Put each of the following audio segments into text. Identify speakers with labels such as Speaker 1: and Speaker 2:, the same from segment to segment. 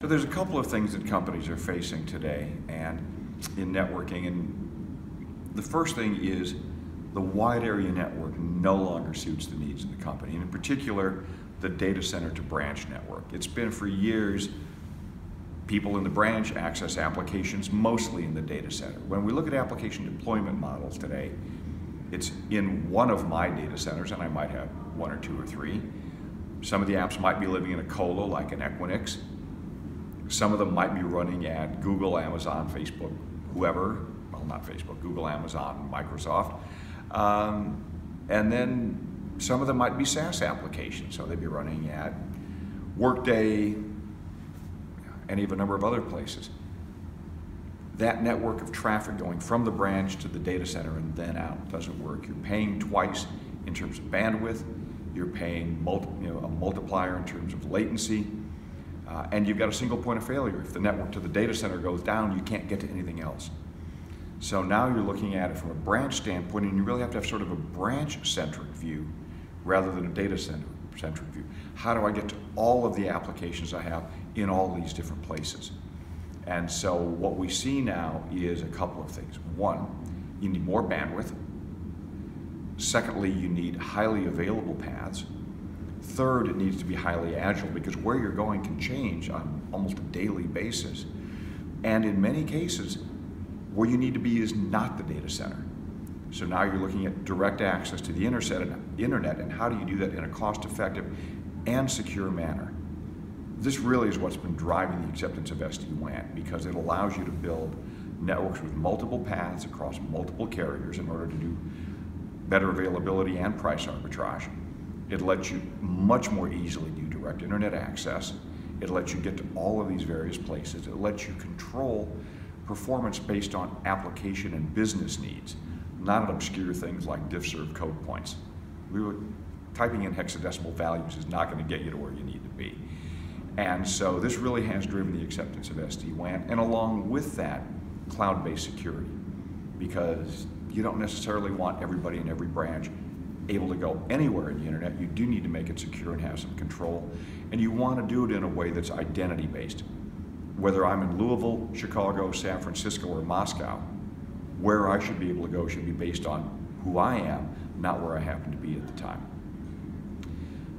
Speaker 1: So there's a couple of things that companies are facing today and in networking, and the first thing is the wide area network no longer suits the needs of the company, and in particular the data center to branch network. It's been for years people in the branch access applications mostly in the data center. When we look at application deployment models today, it's in one of my data centers, and I might have one or two or three. Some of the apps might be living in a colo like an Equinix. Some of them might be running at Google, Amazon, Facebook, whoever, well, not Facebook, Google, Amazon, Microsoft. And then some of them might be SaaS applications, so they'd be running at Workday, any of a number of other places. That network of traffic going from the branch to the data center and then out doesn't work. You're paying twice in terms of bandwidth, you're paying a multiplier in terms of latency, and you've got a single point of failure. If the network to the data center goes down, you can't get to anything else. So now you're looking at it from a branch standpoint, and you really have to have sort of a branch-centric view rather than a data-centric view. How do I get to all of the applications I have in all these different places? And so what we see now is a couple of things. One, you need more bandwidth. Secondly, you need highly available paths. Third, it needs to be highly agile, because where you're going can change on almost a daily basis. And in many cases, where you need to be is not the data center. So now you're looking at direct access to the internet, and how do you do that in a cost-effective and secure manner? This really is what's been driving the acceptance of SD-WAN, because it allows you to build networks with multiple paths across multiple carriers in order to do better availability and price arbitrage. It lets you much more easily do direct internet access. It lets you get to all of these various places. It lets you control performance based on application and business needs, not on obscure things like diff-serve code points. Typing in hexadecimal values is not going to get you to where you need to be. And so this really has driven the acceptance of SD-WAN, and along with that, cloud-based security, because you don't necessarily want everybody in every branch able to go anywhere in the internet. You do need to make it secure and have some control, and you want to do it in a way that's identity-based. Whether I'm in Louisville, Chicago, San Francisco, or Moscow, where I should be able to go should be based on who I am, not where I happen to be at the time.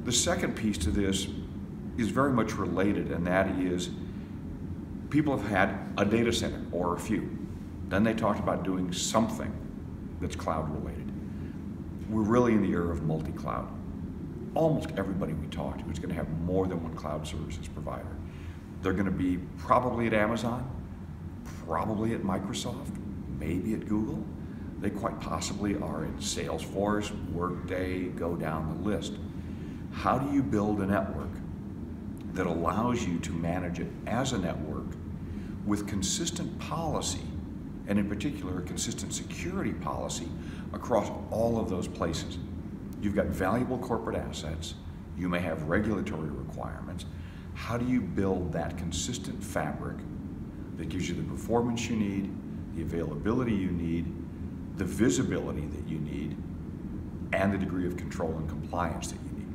Speaker 1: The second piece to this is very much related, and that is people have had a data center or a few. Then they talked about doing something that's cloud related. We're really in the era of multi-cloud. Almost everybody we talk to is going to have more than one cloud services provider. They're going to be probably at Amazon, probably at Microsoft, maybe at Google. They quite possibly are at Salesforce, Workday, go down the list. How do you build a network that allows you to manage it as a network with consistent policy, and in particular a consistent security policy across all of those places? You've got valuable corporate assets, you may have regulatory requirements. How do you build that consistent fabric that gives you the performance you need, the availability you need, the visibility that you need, and the degree of control and compliance that you need?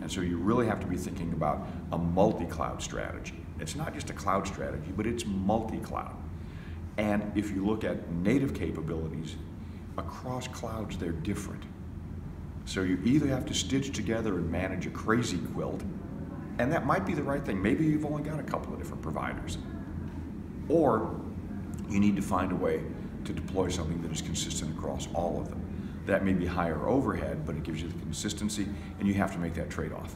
Speaker 1: And so you really have to be thinking about a multi-cloud strategy. It's not just a cloud strategy, but it's multi-cloud. And if you look at native capabilities, across clouds they're different. So you either have to stitch together and manage a crazy quilt, and that might be the right thing. Maybe you've only got a couple of different providers. Or you need to find a way to deploy something that is consistent across all of them. That may be higher overhead, but it gives you the consistency, and you have to make that trade-off.